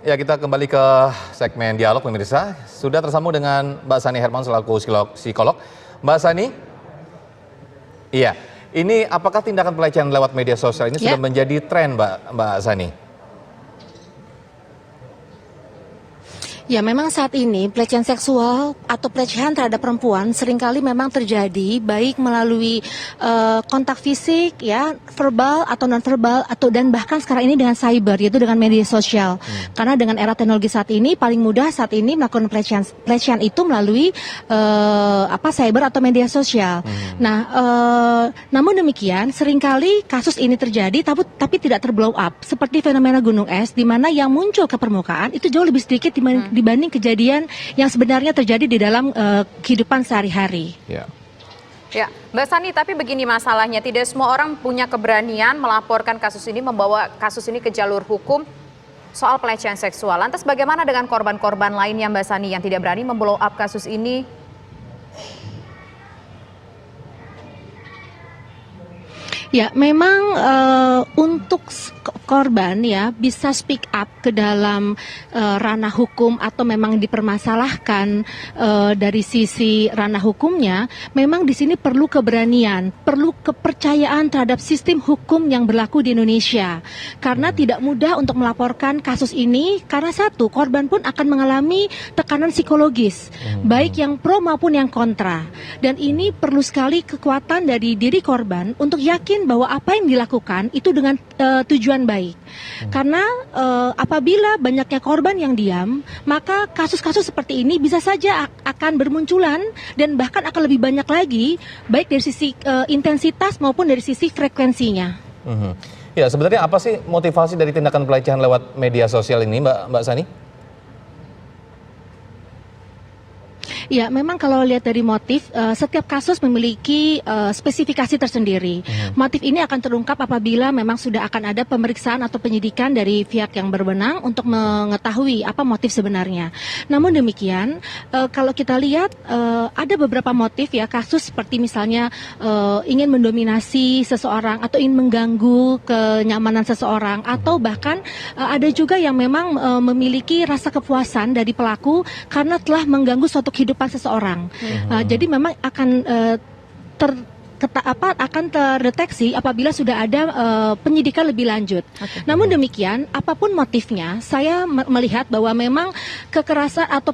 Ya, kita kembali ke segmen dialog pemirsa. Sudah tersambung dengan Mbak Sani Herman selaku psikolog. Mbak Sani, iya, ini apakah tindakan pelecehan lewat media sosial ini sudah menjadi tren, Mbak Sani? Ya, memang saat ini pelecehan seksual atau pelecehan terhadap perempuan seringkali memang terjadi baik melalui kontak fisik, ya, verbal atau non-verbal, atau dan bahkan sekarang ini dengan cyber, yaitu dengan media sosial. Karena dengan era teknologi saat ini paling mudah saat ini melakukan pelecehan itu melalui cyber atau media sosial. Nah, namun demikian seringkali kasus ini terjadi tapi tidak terblow up seperti fenomena gunung es, di mana yang muncul ke permukaan itu jauh lebih sedikit dibanding kejadian yang sebenarnya terjadi di dalam kehidupan sehari-hari. Ya, Mbak Sani, tapi begini masalahnya, tidak semua orang punya keberanian melaporkan kasus ini, membawa kasus ini ke jalur hukum soal pelecehan seksual. Lantas bagaimana dengan korban-korban lainnya, Mbak Sani, yang tidak berani memblow up kasus ini? Ya, memang untuk korban ya bisa speak up ke dalam ranah hukum atau memang dipermasalahkan dari sisi ranah hukumnya, memang di sini perlu keberanian, perlu kepercayaan terhadap sistem hukum yang berlaku di Indonesia. Karena tidak mudah untuk melaporkan kasus ini, karena satu, korban pun akan mengalami tekanan psikologis, baik yang pro maupun yang kontra. Dan ini perlu sekali kekuatan dari diri korban untuk yakin bahwa apa yang dilakukan itu dengan tujuan baik. Karena apabila banyaknya korban yang diam, maka kasus-kasus seperti ini bisa saja akan bermunculan dan bahkan akan lebih banyak lagi, baik dari sisi intensitas maupun dari sisi frekuensinya. Ya, sebenarnya apa sih motivasi dari tindakan pelecehan lewat media sosial ini, Mbak Sani? Ya, memang kalau lihat dari motif, setiap kasus memiliki spesifikasi tersendiri. Motif ini akan terungkap apabila memang sudah akan ada pemeriksaan atau penyidikan dari pihak yang berwenang untuk mengetahui apa motif sebenarnya. Namun demikian, kalau kita lihat ada beberapa motif ya, kasus seperti misalnya ingin mendominasi seseorang atau ingin mengganggu kenyamanan seseorang, atau bahkan ada juga yang memang memiliki rasa kepuasan dari pelaku karena telah mengganggu suatu kehidupan seseorang. Jadi memang akan akan terdeteksi apabila sudah ada penyidikan lebih lanjut. Namun demikian, apapun motifnya, saya melihat bahwa memang kekerasan atau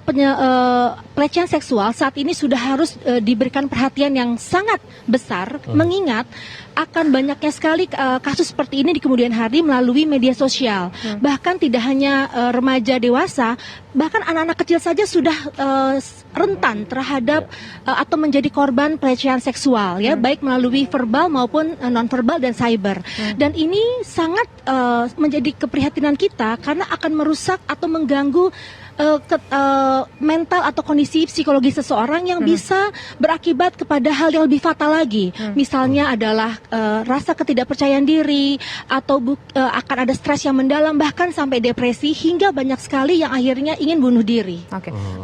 pelecehan seksual saat ini sudah harus diberikan perhatian yang sangat besar, mengingat akan banyaknya sekali kasus seperti ini di kemudian hari melalui media sosial. Bahkan tidak hanya remaja dewasa, bahkan anak-anak kecil saja sudah rentan terhadap atau menjadi korban pelecehan seksual, ya, baik melalui verbal maupun non-verbal dan cyber. Dan ini sangat menjadi keprihatinan kita karena akan merusak atau mengganggu mental atau kondisi psikologi seseorang yang bisa berakibat kepada hal yang lebih fatal lagi. Misalnya adalah rasa ketidakpercayaan diri, atau akan ada stres yang mendalam, bahkan sampai depresi, hingga banyak sekali yang akhirnya ingin bunuh diri.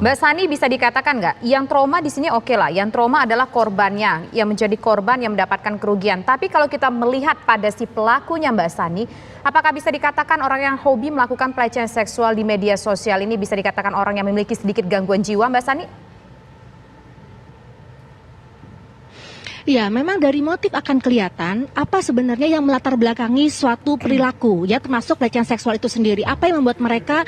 Mbak Sani, bisa dikatakan nggak, yang trauma di sini oke lah, yang trauma adalah korbannya, yang menjadi korban yang mendapatkan kerugian. Tapi kalau kita melihat pada si pelakunya, Mbak Sani, apakah bisa dikatakan orang yang hobi melakukan pelecehan seksual di media sosial ini bisa dikatakan orang yang memiliki sedikit gangguan jiwa, Mbak Sani? Ya, memang dari motif akan kelihatan apa sebenarnya yang melatar belakangi suatu perilaku, ya, termasuk pelecehan seksual itu sendiri. Apa yang membuat mereka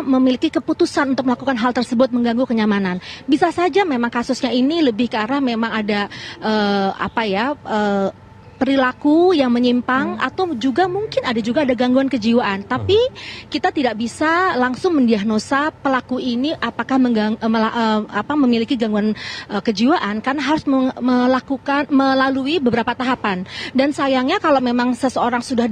memiliki keputusan untuk melakukan hal tersebut mengganggu kenyamanan. Bisa saja memang kasusnya ini lebih ke arah memang ada perilaku yang menyimpang, atau juga mungkin ada gangguan kejiwaan. Tapi kita tidak bisa langsung mendiagnosa pelaku ini apakah memiliki gangguan kejiwaan, karena harus melalui beberapa tahapan. Dan sayangnya kalau memang seseorang sudah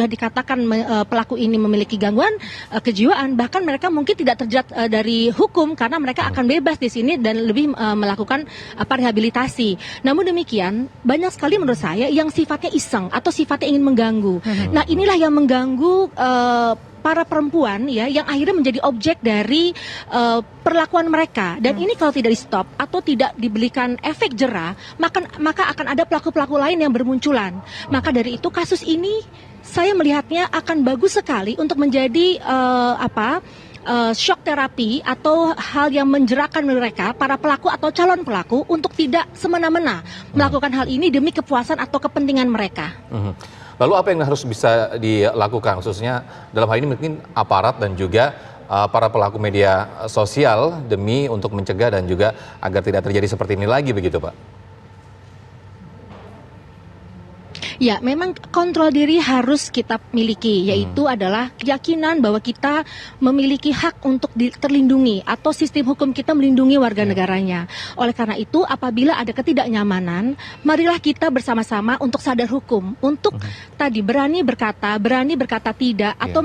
dikatakan pelaku ini memiliki gangguan kejiwaan, bahkan mereka mungkin tidak terjerat dari hukum karena mereka akan bebas di sini dan lebih melakukan rehabilitasi. Namun demikian, banyak sekali menurut saya yang sifatnya iseng atau sifatnya ingin mengganggu. Nah, inilah yang mengganggu para perempuan ya yang akhirnya menjadi objek dari perlakuan mereka. Dan ini kalau tidak di stop atau tidak diberikan efek jera, maka akan ada pelaku-pelaku lain yang bermunculan. Maka dari itu kasus ini saya melihatnya akan bagus sekali untuk menjadi shock terapi atau hal yang menjerakkan mereka, para pelaku atau calon pelaku, untuk tidak semena-mena melakukan hal ini demi kepuasan atau kepentingan mereka. Lalu apa yang harus bisa dilakukan, khususnya dalam hal ini mungkin aparat dan juga para pelaku media sosial demi untuk mencegah dan juga agar tidak terjadi seperti ini lagi, begitu Pak? Ya, memang kontrol diri harus kita miliki, yaitu adalah keyakinan bahwa kita memiliki hak untuk terlindungi atau sistem hukum kita melindungi warga negaranya. Oleh karena itu, apabila ada ketidaknyamanan, marilah kita bersama-sama untuk sadar hukum, untuk tadi berani berkata tidak, atau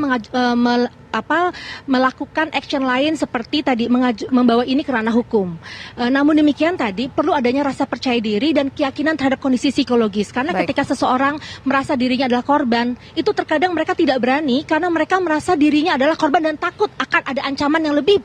melakukan action lain seperti tadi membawa ini ke ranah hukum. Namun demikian tadi perlu adanya rasa percaya diri dan keyakinan terhadap kondisi psikologis, karena ketika seseorang merasa dirinya adalah korban, itu terkadang mereka tidak berani karena mereka merasa dirinya adalah korban dan takut akan ada ancaman yang lebih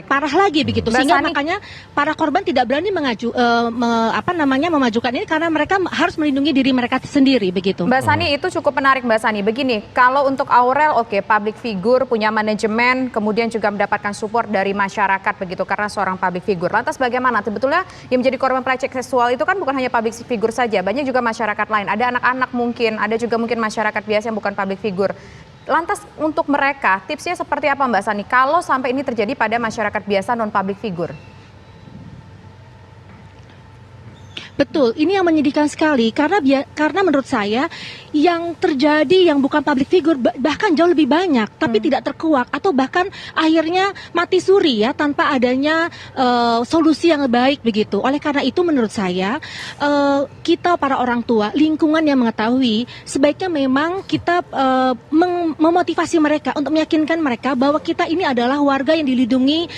parah lagi begitu. Sehingga makanya para korban tidak berani memajukan ini karena mereka harus melindungi diri mereka sendiri begitu. Mbak Sani, itu cukup menarik Mbak Sani. Begini, kalau untuk Aurel public figure, punya manajemen, kemudian juga mendapatkan support dari masyarakat begitu karena seorang public figure. Lantas bagaimana? Sebetulnya yang menjadi korban pelecehan seksual itu kan bukan hanya public figure saja, banyak juga masyarakat lain. Ada anak-anak mungkin, ada juga mungkin masyarakat biasa yang bukan public figure. Lantas untuk mereka, tipsnya seperti apa Mbak Sani kalau sampai ini terjadi pada masyarakat biasa non-public figure? Betul, ini yang menyedihkan sekali karena menurut saya yang terjadi yang bukan public figure bahkan jauh lebih banyak, tapi tidak terkuak atau bahkan akhirnya mati suri ya tanpa adanya solusi yang baik begitu. Oleh karena itu menurut saya kita para orang tua, lingkungan yang mengetahui, sebaiknya memang kita memotivasi mereka untuk meyakinkan mereka bahwa kita ini adalah warga yang dilindungi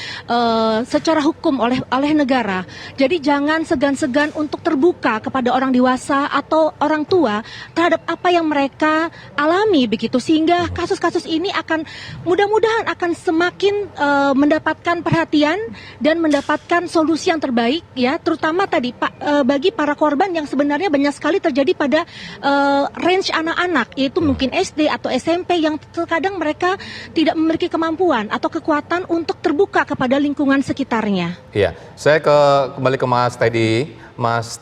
secara hukum oleh negara. Jadi jangan segan-segan untuk terbuka kepada orang dewasa atau orang tua terhadap apa yang mereka alami begitu, sehingga kasus-kasus ini akan mudah-mudahan akan semakin mendapatkan perhatian dan mendapatkan solusi yang terbaik ya, terutama tadi bagi para korban yang sebenarnya banyak sekali terjadi pada range anak-anak, yaitu mungkin SD atau SMP yang terkadang mereka tidak memiliki kemampuan atau kekuatan untuk terbuka kepada lingkungan sekitarnya. Iya, saya kembali ke Mas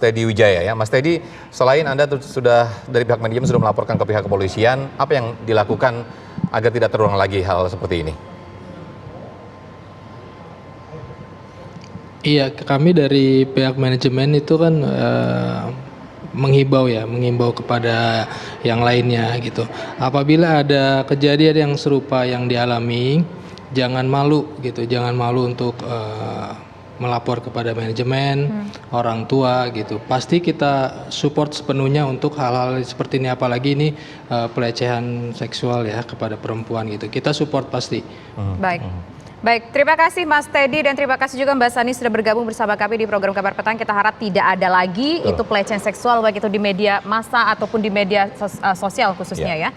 Teddy Wijaya ya. Mas Teddy, selain Anda sudah dari pihak manajemen sudah melaporkan ke pihak kepolisian, apa yang dilakukan agar tidak terulang lagi hal seperti ini? Iya, kami dari pihak manajemen itu kan menghimbau kepada yang lainnya gitu. Apabila ada kejadian yang serupa yang dialami, jangan malu gitu, jangan malu untuk melapor kepada manajemen, orang tua gitu. Pasti kita support sepenuhnya untuk hal-hal seperti ini, apalagi ini pelecehan seksual ya kepada perempuan gitu. Kita support pasti. Baik, terima kasih Mas Teddy dan terima kasih juga Mbak Sani sudah bergabung bersama kami di program Kabar Petang. Kita harap tidak ada lagi itu pelecehan seksual baik itu di media massa ataupun di media sosial khususnya ya.